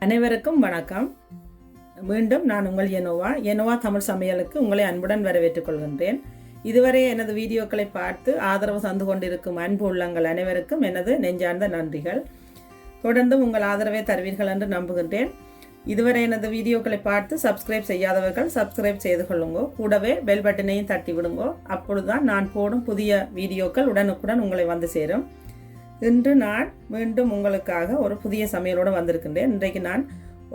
அனைவருக்கும் வணக்கம். மீண்டும் நான் உங்கள் எனோவா தமிழ் சமையலுக்கு உங்களை அன்புடன் வரவேற்றுக் கொள்கின்றேன். இதுவரை எனது வீடியோக்களை பார்த்து ஆதரவு தந்து கொண்டிருக்கும் அன்பு உள்ளங்கள் அனைவருக்கும் எனது நெஞ்சார்ந்த நன்றிகள். தொடர்ந்து உங்கள் ஆதரவை தருவீர்கள் என்று நம்புகின்றேன். இதுவரை எனது வீடியோக்களை பார்த்து சப்ஸ்கிரைப் செய்யாதவர்கள் சப்ஸ்கிரைப் செய்து கொள்ளுங்கோ. கூடவே பெல் பட்டனையும் தட்டி விடுங்கோ. அப்பொழுதுதான் நான் போடும் புதிய வீடியோக்கள் உடனுக்குடன் உங்களை வந்து சேரும். இன்று நான் மீண்டும் உங்களுக்காக ஒரு புதிய சமையலோடு வந்திருக்கின்றேன். இன்றைக்கு நான்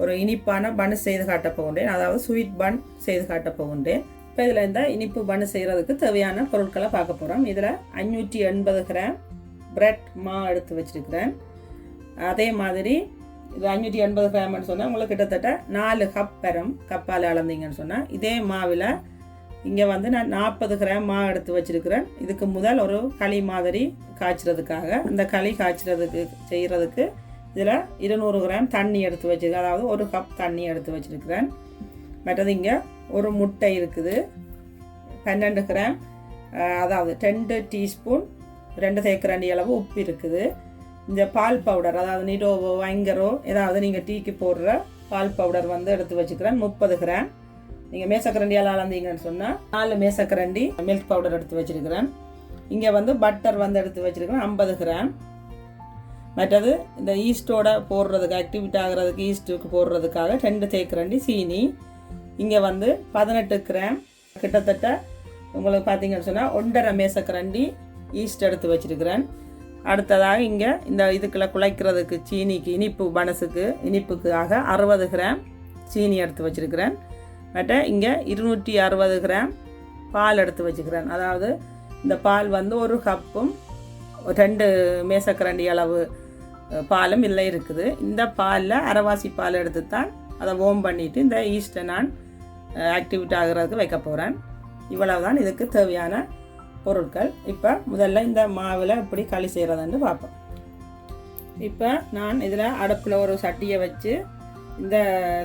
ஒரு இனிப்பான பன் செய்து காட்டப் போகின்றேன். அதாவது ஸ்வீட் பன் செய்து காட்டப் போகின்றேன். இப்போ இதில் இந்த இனிப்பு பன் செய்கிறதுக்கு தேவையான பொருட்களை பார்க்க போகிறோம். இதில் 580 கிராம் பிரெட் மாவு எடுத்து வச்சுருக்கிறேன். அதே மாதிரி இது 580 கிராம்னு சொன்னால் உங்களுக்கு கிட்டத்தட்ட 4 கப் பெறும். கப்பால் அளந்தீங்கன்னு சொன்னால் இதே மாவில் இங்கே வந்து நான் 40 கிராம் மாவு எடுத்து வச்சுருக்கிறேன். இதுக்கு முதல் ஒரு களி மாதிரி காய்ச்சறதுக்காக இந்த களி செய்கிறதுக்கு இதில் 200 கிராம் தண்ணி எடுத்து வச்சுருக்கேன். அதாவது ஒரு கப் தண்ணி எடுத்து வச்சுருக்கிறேன். மற்றது இங்கே ஒரு முட்டை இருக்குது. 12 கிராம் அதாவது 2 டீஸ்பூன் 2 தேக்கரண்டி அளவு உப்பு இருக்குது. இந்த பால் பவுடர் அதாவது நிடோவோ வங்கரோ ஏதாவது நீங்கள் டீக்கு போடுற பால் பவுடர் வந்து எடுத்து வச்சுக்கிறேன். 30 கிராம். நீங்கள் மேசக்கரண்டியால் அளந்தீங்கன்னு சொன்னால் 4 மேசக்கரண்டி மில்க் பவுடர் எடுத்து வச்சுருக்கிறேன். இங்கே வந்து பட்டர் வந்து எடுத்து வச்சுருக்கிறேன் 50 கிராம். மற்றது இந்த ஈஸ்டோட போடுறதுக்கு ஆக்டிவேட் ஆகிறதுக்கு ஈஸ்ட்டுக்கு போடுறதுக்காக 2 தேக்கரண்டி சீனி. இங்கே வந்து 18 கிராம் கிட்டத்தட்ட உங்களுக்கு பார்த்தீங்கன்னு சொன்னால் 1.5 மேசக்கரண்டி ஈஸ்ட் எடுத்து வச்சுருக்கிறேன். அடுத்ததாக இங்கே இந்த இதுக்குள்ள குழைக்கிறதுக்கு சீனிக்கு இனிப்புக்காக 60 கிராம் சீனி எடுத்து வச்சுருக்கிறேன். மற்ற இங்கே 260 கிராம் பால் எடுத்து வச்சுக்கிறேன். அதாவது இந்த பால் வந்து ஒரு கப்பும் 2 மேசக்கரண்டி அளவு பாலும் இல்லை இருக்குது. இந்த பாலில் அரைவாசி பால் எடுத்து தான் அதை வார்ம் பண்ணிவிட்டு இந்த ஈஸ்ட்டை நான் ஆக்டிவேட் ஆகிறதுக்கு வைக்க போகிறேன். இவ்வளவுதான் இதுக்கு தேவையான பொருட்கள். இப்போ முதல்ல இந்த மாவில் எப்படி களி செய்கிறதுன்னு பார்ப்போம். இப்போ நான் இதில் அடுப்பில் ஒரு சட்டியை வச்சு இந்த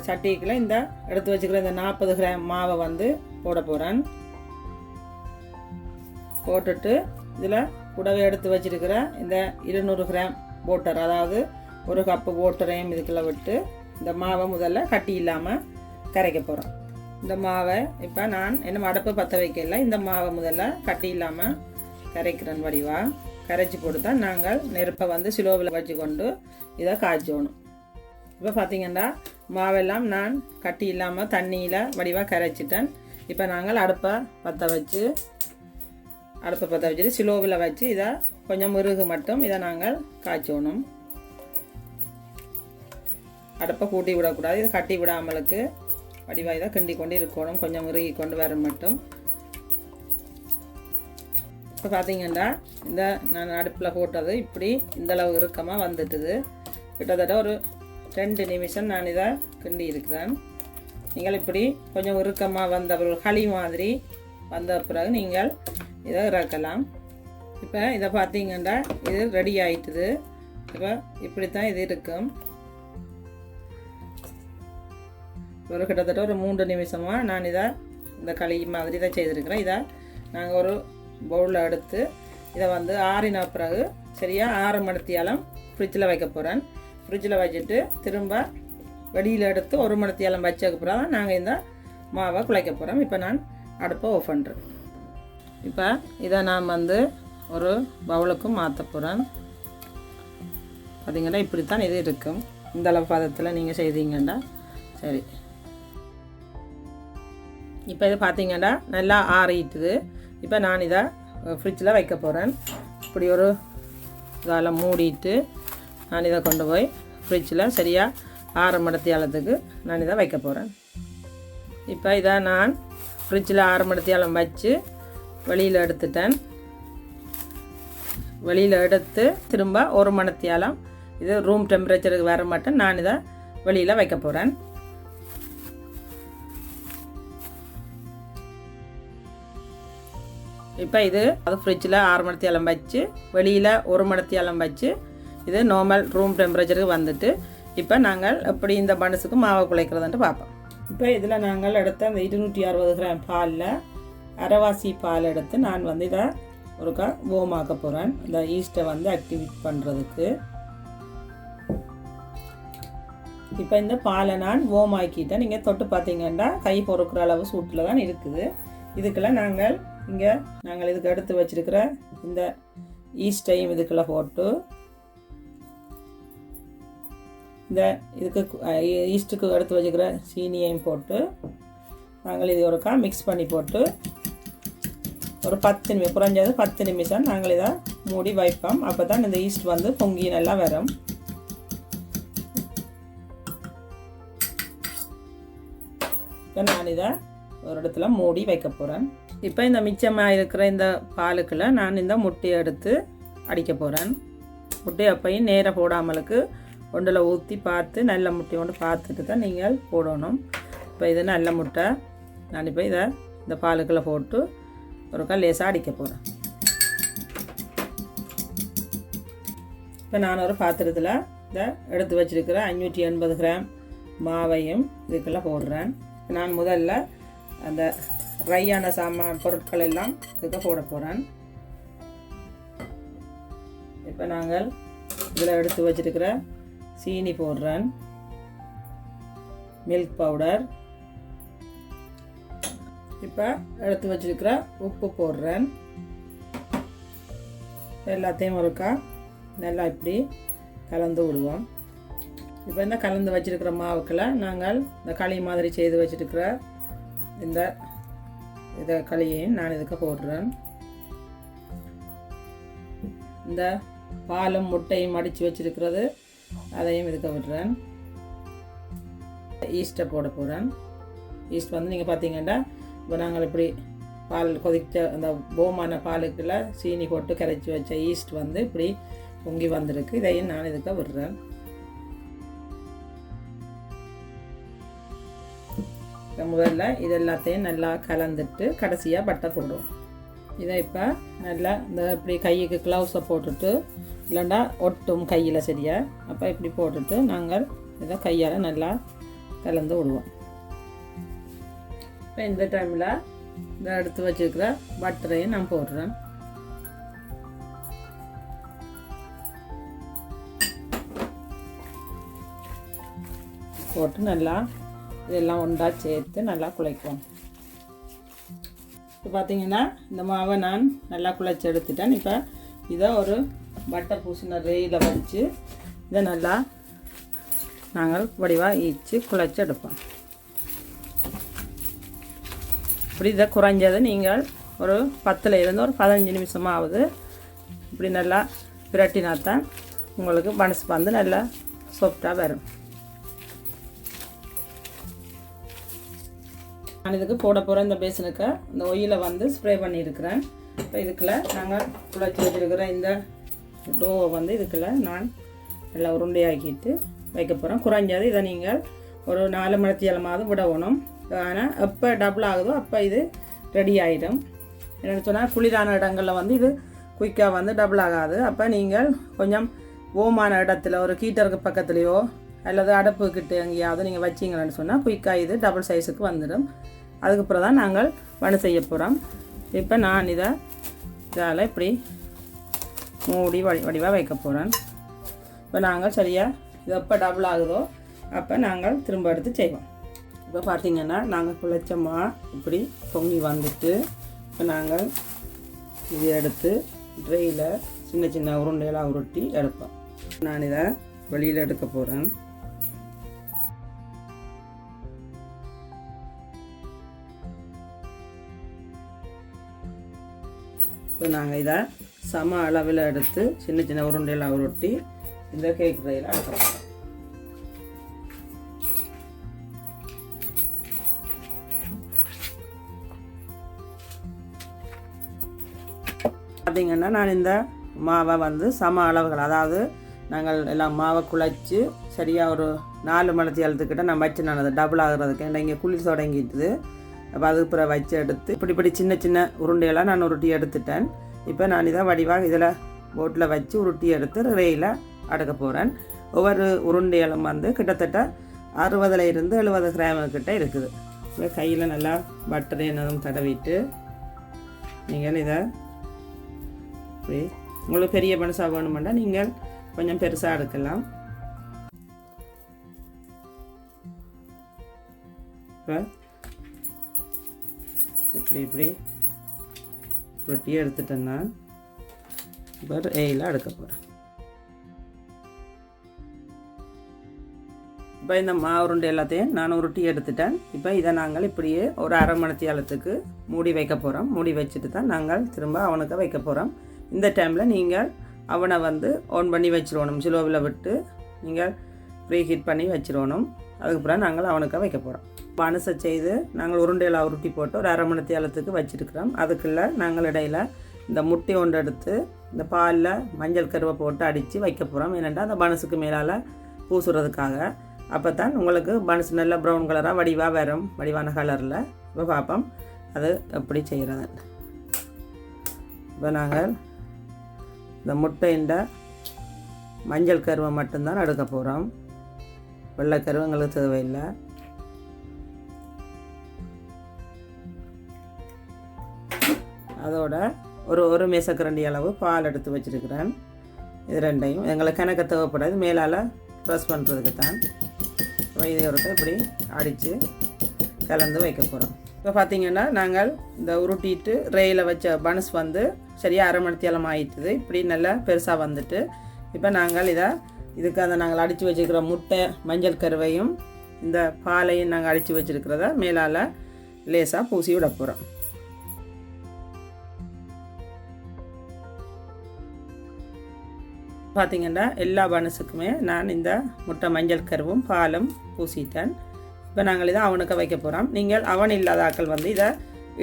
சட்டிக்குள்ள இந்த எடுத்து வச்சுக்கிற இந்த 40 கிராம் மாவை வந்து போட போகிறேன். போட்டுட்டு இதில் கூடவே எடுத்து வச்சிருக்கிற இந்த 200 கிராம் வாட்டர் அதாவது ஒரு கப்பு வாட்டரையும் இதுக்குள்ள விட்டு இந்த மாவை முதல்ல கட்டி இல்லாமல் கரைக்க போகிறேன். இந்த மாவை இப்போ நான் என்ன அடுப்பு பற்ற வைக்கல. இந்த மாவை முதல்ல கட்டி இல்லாமல் கரைக்கிறேன். வடிவாக கரைச்சி போட்டு தான் நாங்கள் நெருப்பை வந்து சிலோவில் வச்சு கொண்டு இதை காய்ச்சணும். இப்போ பார்த்தீங்கன்னா மாவெல்லாம் நான் கட்டி இல்லாமல் தண்ணியில் வடிவாக கரைச்சிட்டேன். இப்போ நாங்கள் அடுப்பை பற்ற வச்சுட்டு சிலோவில் வச்சு இதை கொஞ்சம் முருகு மட்டும் இதை நாங்கள் காய்ச்சணும். அடுப்பை கூட்டி விடக்கூடாது. இதை கட்டி விடாமலுக்கு வடிவாக இதை கிண்டி கொண்டு இருக்கணும். கொஞ்சம் முருகி கொண்டு வர மட்டும். இப்போ பார்த்தீங்கன்னா இந்த நான் அடுப்பில் போட்டது இப்படி இந்தளவு இறுக்கமாக வந்துட்டுது. கிட்டத்தட்ட ஒரு 2 நிமிஷம் நான் இதை கிண்டி இருக்கிறேன். நீங்கள் இப்படி கொஞ்சம் இறுக்கமாக வந்த பிறகு களி மாதிரி வந்த பிறகு நீங்கள் இதை இறக்கலாம். இப்போ இதை பார்த்தீங்கன்னா இது ரெடி ஆயிட்டுது. இப்போ இப்படித்தான் இது இருக்கும். ஒரு கிட்டத்தட்ட ஒரு 3 நிமிஷமாக நான் இதை இந்த களி மாதிரி தான் செய்திருக்கிறேன். இதை நாங்கள் ஒரு பவுலில் எடுத்து இதை வந்து ஆறின பிறகு சரியாக 6 மணித்தியாலம் ஃப்ரிட்ஜில் வைக்க போகிறேன். ஃப்ரிட்ஜில் வச்சுட்டு திரும்ப வெளியில் எடுத்து 1 மணித்தியாலம் வச்சதுக்கு பிறகு தான் நாங்கள் இந்த மாவை குழைக்க போகிறோம். இப்போ நான் அடுப்பை ஆஃப் பண்ணுறேன். இப்போ இதை நான் வந்து ஒரு பவுலுக்கு மாற்ற போகிறேன். பார்த்தீங்கன்னா இப்படித்தான் இது இருக்கும். இந்த அளவு பதத்தில் நீங்கள் செய்தீங்கன்னா சரி. இப்போ இது பார்த்தீங்கன்னா நல்லா ஆறிட்டுது. இப்போ நான் இதை ஃப்ரிட்ஜில் வைக்க போகிறேன். இப்படி ஒரு இதால் மூடிட்டு நான் இதை கொண்டு போய் ஃப்ரிட்ஜில் சரியாக 6 மணித்தியாலத்துக்கு நான் இதை வைக்க போகிறேன். இப்போ இதை நான் ஃப்ரிட்ஜில் 6 மணித்தியாலம் வச்சு வெளியில் எடுத்துட்டேன். வெளியில் எடுத்து திரும்ப 1 மணித்தியாலம் இது ரூம் டெம்பரேச்சருக்கு வர மட்டும் நான் இதை வெளியில் வைக்க போகிறேன். இப்போ இது அது ஃப்ரிட்ஜில் 6 மணித்தியாலம் வச்சு வெளியில் 1 மணித்தியாலம் வச்சு இது நார்மல் ரூம் டெம்பரேச்சருக்கு வந்துட்டு இப்போ நாங்கள் எப்படி இந்த பன்ஸுக்கு மாவை குழைக்கிறதுன்ட்டு பார்ப்போம். இப்போ இதில் நாங்கள் எடுத்த அந்த 260 கிராம் பாலில் அரைவாசி பால் எடுத்து நான் வந்து இதை ஒருக்கா வார்ம் போகிறேன். இந்த ஈஸ்ட்டை வந்து ஆக்டிவேட் பண்ணுறதுக்கு இப்போ இந்த பாலை நான் warm ஆக்கிட்டேன். நீங்கள் தொட்டு பார்த்தீங்கன்னா கை பொறுக்கிற அளவு சூட்டில் தான் இருக்குது. இதுக்கெல்லாம் நாங்கள் இதுக்கு எடுத்து வச்சிருக்கிற இந்த ஈஸ்டையும் இதுக்குள்ள போட்டு இந்த இதுக்கு ஈஸ்ட்டுக்கு எடுத்து வச்சுக்கிற சீனியையும் போட்டு நாங்கள் இது ஒருக்கா மிக்ஸ் பண்ணி போட்டு ஒரு 10 நிமிஷம், குறைஞ்சது 10 நிமிஷம் நாங்கள் இதை மூடி வைப்போம். அப்போ தான் இந்த ஈஸ்ட் வந்து பொங்கி நல்லா வரும். இப்போ நான் இதை ஒரு இடத்துல மூடி வைக்க போகிறேன். இப்போ இந்த மிச்சமாக இருக்கிற இந்த பாலுக்குள்ள நான் இந்த முட்டையை எடுத்து அடிக்க போகிறேன். முட்டையை அப்பையும் நேராக போடாமலுக்கு ஒன்றில் ஊற்றி பார்த்து நல்ல முட்டையை கொண்டு பார்த்துட்டு தான் நீங்கள் போடணும். இப்போ இது நல்ல முட்டை. நான் இப்போ இதை இந்த பாலுக்குள்ளே போட்டு ஒருக்கா லேசாக அடிக்க போகிறேன். இப்போ நான் ஒரு பாத்திரத்தில் இதை எடுத்து வச்சிருக்கிற 580 கிராம் மாவையும் இதுக்குள்ளே போடுறேன். நான் முதல்ல அந்த ட்ரையான சாமான் பொருட்கள் எல்லாம் இதுக்கு போட போகிறேன். இப்போ நாங்கள் இதில் எடுத்து வச்சிருக்கிற சீனி போடுறேன், மில்க் பவுடர், இப்போ எடுத்து வச்சிருக்கிற உப்பு போடுறேன். எல்லாத்தையும் ஒருக்கா நல்லா இப்படி கலந்து விடுவோம். இப்போ இந்த கலந்து வச்சிருக்கிற மாவுக்குள்ள நாங்கள் இந்த களி மாதிரி செய்து வச்சிருக்கிற இந்த களியையும் நான் இதுக்கு போடுறேன். இந்த பாலும் முட்டையும் அடித்து வச்சிருக்கிறது அதையும் இதுக்கு விடுறேன். ஈஸ்ட்டை போட போகிறேன். ஈஸ்ட் வந்து நீங்கள் பார்த்தீங்கன்னா இப்போ நாங்கள் இப்படி பால் கொதிச்ச அந்த போமான பாலுக்குள்ள சீனி போட்டு கரைச்சி வச்ச ஈஸ்ட் வந்து இப்படி பொங்கி வந்திருக்கு. இதையும் நான் இதுக்கு விடுறேன். முதல்ல இது எல்லாத்தையும் நல்லா கலந்துட்டு கடைசியாக பட்டை போடுவோம். இதை இப்போ நல்லா இந்த இப்படி கைக்கு க்ளவுஸை போட்டுட்டு இல்லைண்டா ஒட்டும் கையில் சரியா. அப்போ இப்படி போட்டுட்டு நாங்கள் இதை கையால் நல்லா கலந்து விடுவோம். இப்போ இந்த டைமில் இதை எடுத்து வச்சுருக்கிற பட்டரையும் நான் போடுறேன். போட்டு நல்லா இதெல்லாம் ஒன்றா சேர்த்து நல்லா குழைக்குவோம். இப்போ பார்த்தீங்கன்னா இந்த மாவை நான் நல்லா குழைச்சி எடுத்துட்டேன். இப்போ இதை ஒரு பட்டர் பூசின ரெயில் வச்சு இதை நல்லா நாங்கள் வடிவாக ஈச்சு குழைச்சி எடுப்போம். இப்படி இதை குறைஞ்சது நீங்கள் ஒரு 10லேருந்து ஒரு 15 நிமிஷமாவது இப்படி நல்லா பிரட்டினாத்தான் உங்களுக்கு பனஸ் வந்து நல்லா சாஃப்டாக வரும். நான் இதுக்கு போட போகிற இந்த பேசனுக்கு இந்த ஒயிலை வந்து ஸ்ப்ரே பண்ணியிருக்கிறேன். இப்போ இதுக்குள்ள நாங்கள் குழைச்சி வச்சுருக்கிற இந்த டோவை வந்து இதுக்குள்ள நான் நல்லா உருண்டையாக்கிட்டு வைக்க போகிறேன். குறைஞ்சது இதை நீங்கள் ஒரு 4 மணி நேரமாவது விடணும். ஆனால் எப்போ டபுள் ஆகுதோ அப்போ இது ரெடி ஆகிடும். என்னென்னு சொன்னால் குளிரான இடங்களில் வந்து இது குயிக்காக வந்து டபுள் ஆகாது. அப்போ நீங்கள் கொஞ்சம் ஓமான இடத்துல ஒரு ஹீட்டருக்கு பக்கத்துலேயோ அல்லது அடுப்புக்கிட்ட எங்கேயாவது நீங்கள் வச்சிங்கன்னு சொன்னால் குயிக்காக இது டபுள் சைஸுக்கு வந்துடும். அதுக்கப்புறம் தான் நாங்கள் வடை செய்ய போகிறோம். இப்போ நான் இதால் இப்படி மூடி வடிவாக வைக்க போகிறேன். இப்போ நாங்கள் சரியாக இது எப்போ டபுள் ஆகுதோ அப்போ நாங்கள் திரும்ப எடுத்து செய்வோம். இப்போ பார்த்திங்கன்னா நாங்கள் குழைச்சமா இப்படி பொங்கி வந்துட்டு இப்போ நாங்கள் இது எடுத்து ட்ரெயில் சின்ன சின்ன உருண்டையெல்லாம் உருட்டி எடுப்போம். நான் இதை வெளியில் எடுக்க போகிறேன். இப்போ நாங்கள் இதை சம அளவில் எடுத்து சின்ன சின்ன உருண்டையெல்லாம் உருட்டி இந்த கேக் ட்ரெயில் எடுக்கிறோம். பார்த்திங்கன்னா நான் இந்த மாவை வந்து சம அளவுகள், அதாவது நாங்கள் எல்லாம் மாவை குழைச்சி சரியாக ஒரு 4 மணி நேரத்துக்கிட்ட நான் வச்சு நான் அதை டபுள் ஆகிறதுக்கு ஏன்னா இங்கே குளிர் தொடங்கிட்டுது. அப்போ அதுக்கு பிறகு வச்சு எடுத்து இப்படி சின்ன சின்ன உருண்டையெல்லாம் நான் உருட்டி எடுத்துட்டேன். இப்போ நான் இதை வடிவாக இதில் போட்டில் வச்சு உருட்டி எடுத்து ரெயில் அடுக்க போகிறேன். ஒவ்வொரு உருண்டையெல்லாம் வந்து கிட்டத்தட்ட 60லேருந்து 70 கிராமுக்கிட்ட இருக்குது. இப்போ கையில் நல்லா பட்டர் என்னதும் தடவிட்டு நீங்கள் இதை இப்படி உங்களுக்கு பெரிய பனசாக வேணுமெண்டா நீங்கள் கொஞ்சம் பெருசாக எடுக்கலாம். இப்போ இப்படி ரொட்டியை எடுத்துட்டேன்னா இப்போ ஏயில் எடுக்க போகிறேன். இப்போ இந்த மாவு உருண்டை எல்லாத்தையும் நான் உருட்டி எடுத்துட்டேன். இப்போ இதை நாங்கள் இப்படியே ஒரு அரை மணி நேரத்துக்கு மூடி வைக்க போகிறோம். மூடி வச்சுட்டு தான் நாங்கள் திரும்ப அவனுக்கு வைக்க போகிறோம். இந்த டைமில் நீங்கள் அவனை ஆன் பண்ணி வச்சிடணும். ஸ்லோவில் விட்டு நீங்கள் ப்ரீ ஹீட் பண்ணி வச்சிடணும். அதுக்கப்புறம் நாங்கள் அவனுக்கு வைக்க போகிறோம். பனசை செய்து நாங்கள் உருண்டையில் உருட்டி போட்டு ஒரு அரை மணி நேரத்துக்கு வச்சுருக்கிறோம். அதுக்குள்ளே நாங்கள் இடையில் இந்த முட்டை ஒன்று எடுத்து இந்த பாலில் மஞ்சள் கருவை போட்டு அடித்து வைக்க போகிறோம். ஏனென்றால் அந்த பனசுக்கு மேலால் பூசுறதுக்காக. அப்போ தான் உங்களுக்கு பனஸ் நல்ல ப்ரௌன் கலராக வடிவாக வரும், வடிவான கலரில். இப்போ பார்ப்போம் அது எப்படி செய்கிறது. இப்போ நாங்கள் இந்த முட்டையின் மஞ்சள் கருவை மட்டும்தான் எடுக்க போகிறோம். வெள்ளை கருவை எங்களுக்கு தேவையில்லை. அதோட ஒரு மேசக்கரண்டி அளவு பால் எடுத்து வச்சுருக்கிறேன். இது ரெண்டையும் எங்களுக்கு கணக்க தேவைப்படாது, மேலால் ப்ரெஸ் பண்ணுறதுக்கு தான். இதை ஒருக்க இப்படி அடித்து கலந்து வைக்க போகிறோம். இப்போ பார்த்திங்கன்னா நாங்கள் இந்த உருட்டிட்டு ரேயில் வச்ச பனஸ் சரியாக அரை மணி நேரம் ஆயிட்டுது. இப்படி நல்லா பெருசாக வந்துட்டு இப்போ நாங்கள் இதுக்கு நாங்கள் அடித்து வச்சுருக்கிற முட்டை மஞ்சள் கருவையும் இந்த பாலையும் நாங்கள் அடித்து வச்சுருக்கிறத மேலால் லேசாக பூசி விட போகிறோம். பார்த்திங்கன்னா எல்லா பனஸுக்குமே நான் இந்த முட்டை மஞ்சள் கருவும் பாலும் பூசிட்டேன். இப்போ நாங்கள் இதை அவனுக்கு வைக்க போகிறோம். நீங்கள் அவன் இல்லாத ஆக்கள் இதை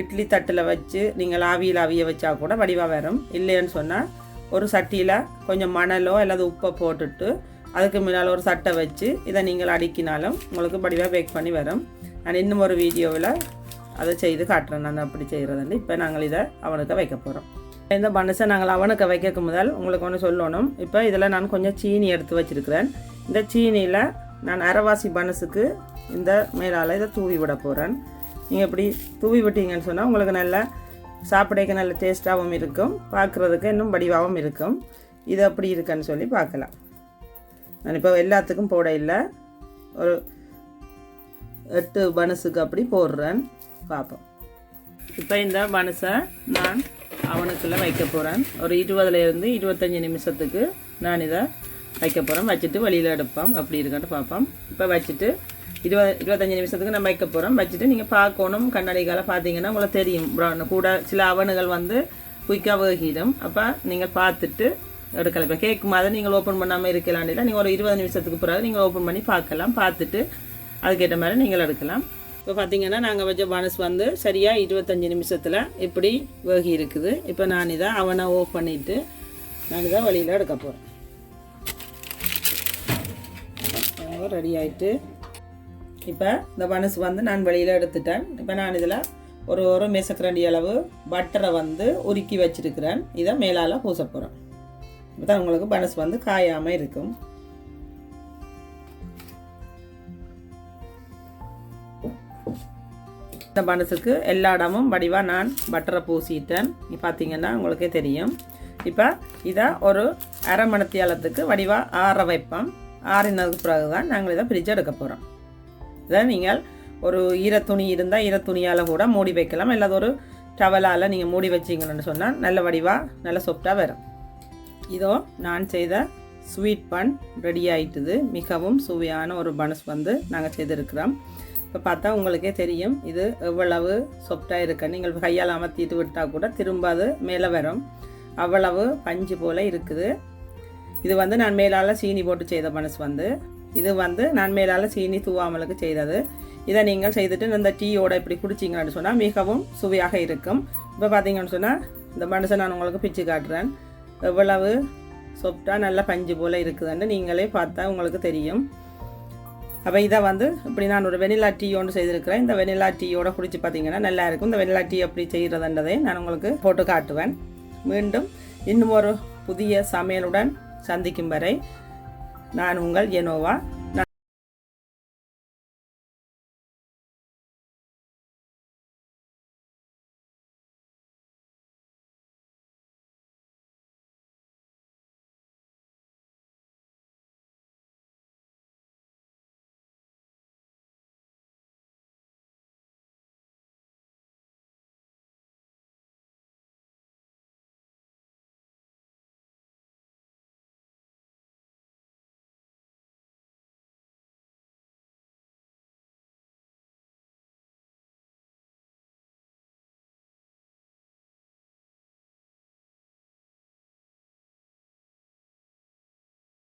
இட்லி தட்டில் வச்சு நீங்கள் ஆவியில் அவிய வச்சா கூட வடிவாக வரும். இல்லைன்னு சொன்னால் ஒரு சட்டியில் கொஞ்சம் மணலோ அல்லது உப்பை போட்டுட்டு அதுக்கு முன்னால் ஒரு சட்டை வச்சு இதை நீங்கள் அடிக்கினாலும் உங்களுக்கு வடிவாக பேக் பண்ணி வரும். நான் இன்னும் ஒரு வீடியோவில் அதை செய்து காட்டுறேன் நான் அப்படி செய்கிறதுன்னு. இப்போ நாங்கள் இதை அவனுக்கு வைக்க போகிறோம். இந்த பனஸை நாங்கள் அவனுக்கு வைக்க முதல் உங்களுக்கு ஒன்று சொல்லணும். இப்போ இதில் நான் கொஞ்சம் சீனி எடுத்து வச்சுருக்கிறேன். இந்த சீனியில் நான் அரைவாசி பனஸுக்கு இந்த மேலால் இதை தூவி விட போகிறேன். நீங்கள் இப்படி தூவி விட்டீங்கன்னு சொன்னால் உங்களுக்கு நல்ல சாப்பிடைக்கு நல்ல டேஸ்ட்டாகவும் இருக்கும், பார்க்குறதுக்கு இன்னும் வடிவாகவும் இருக்கும். இது அப்படி இருக்குன்னு சொல்லி பார்க்கலாம். நான் இப்போ எல்லாத்துக்கும் போட இல்லை, ஒரு 8 பனஸுக்கு அப்படி போடுறேன். பார்ப்போம். இப்போ இந்த பனஸை நான் அவனுக்குள்ளே வைக்க போகிறேன். ஒரு 20லேருந்து 25 நிமிஷத்துக்கு நான் இதை வைக்க போகிறேன். வச்சுட்டு வெளியில் எடுப்போம் அப்படி இருக்கான்னு பார்ப்போம். இப்போ வச்சுட்டு 25 நிமிஷத்துக்கு நான் வைக்க போகிறோம். வச்சுட்டு நீங்கள் பார்க்கணும், கண்ணாடிக்கால பார்த்தீங்கன்னா உங்களுக்கு தெரியும் கூட சில அவனுகள் குயிக்காக வேகிடும். அப்போ நீங்கள் பார்த்துட்டு எடுக்கலாம். இப்போ கேக் மாதிரி நீங்கள் ஓப்பன் பண்ணாமல் இருக்கலாண்டில் நீங்கள் ஒரு 20 நிமிஷத்துக்கு பிறகு நீங்கள் ஓப்பன் பண்ணி பார்க்கலாம். பார்த்துட்டு அதுக்கேற்ற மாதிரி நீங்கள் எடுக்கலாம். இப்போ பார்த்தீங்கன்னா நாங்கள் வச்ச பனஸ் சரியாக 25 நிமிஷத்தில் இப்படி வேகி இருக்குது. இப்போ நான் இதை அவனை ஆஃப் பண்ணிவிட்டு நான் இதை வெளியில் எடுக்க போகிறேன். ரெடி ஆகிட்டு இப்போ இந்த பனஸ் நான் வெளியில் எடுத்துட்டேன். இப்போ நான் இதில் ஒரு மேசக்கரண்டி அளவு பட்டரை உருக்கி வச்சுருக்கிறேன். இதை மேலால் பூச போகிறேன். இப்போ தான் உங்களுக்கு பனஸ் காயாமல் இருக்கும். இந்த பனஸுக்கு எல்லா இடமும் வடிவாக நான் பட்டரை பூசிட்டேன். பார்த்தீங்கன்னா உங்களுக்கே தெரியும். இப்போ இதை ஒரு அரை மணி நேரத்துக்கு வடிவாக ஆற வைப்போம். ஆறினதுக்கு பிறகு தான் நாங்கள் இதை ஃப்ரிட்ஜ் எடுக்க போகிறோம். இதை நீங்கள் ஒரு ஈரத்துணி இருந்தால் ஈரத்துணியால் கூட மூடி வைக்கலாம். இல்லாத ஒரு டவலால் நீங்கள் மூடி வச்சிங்கன்னு சொன்னால் நல்ல வடிவாக நல்ல சாஃப்டாக வரும். இதோ நான் செய்த ஸ்வீட் பன் ரெடி ஆகிட்டுது. மிகவும் சுவையான ஒரு பனஸ் நாங்கள் செய்திருக்கிறோம். இப்போ பார்த்தா உங்களுக்கே தெரியும் இது எவ்வளவு சாஃப்டாக இருக்கு. நீங்கள் கையால் அமர்த்திட்டு விட்டால் கூட திரும்ப அது மேலே வரும். அவ்வளவு பஞ்சு போல் இருக்குது. இது நான் மேலால் சீனி போட்டு செய்த பனஸ் இது நான் மேலால் சீனி தூவாமலுக்கு செய்தது. இதை நீங்கள் செய்துட்டு இந்த டீயோட இப்படி குடிச்சிங்கன்னு சொன்னால் மிகவும் சுவையாக இருக்கும். இப்போ பார்த்தீங்கன்னு சொன்னால் இந்த பனஸை நான் உங்களுக்கு பிச்சு காட்டுறேன். எவ்வளவு சாஃப்டாக நல்ல பஞ்சு போல் இருக்குதுன்னு நீங்களே பார்த்தா உங்களுக்கு தெரியும். அப்போ இதை இப்படி நான் ஒரு வெனிலா டீ ஒன்று செய்திருக்கிறேன். இந்த வெனிலா டீயோட குடிச்சு பார்த்தீங்கன்னா நல்லா இருக்கும். இந்த வெனிலா டீ எப்படி செய்கிறதுன்றதை நான் உங்களுக்கு போட்டு காட்டுவேன். மீண்டும் இன்னும் ஒரு புதிய சமையலுடன் சந்திக்கும் வரை நான் உங்கள் ஜெனோவா.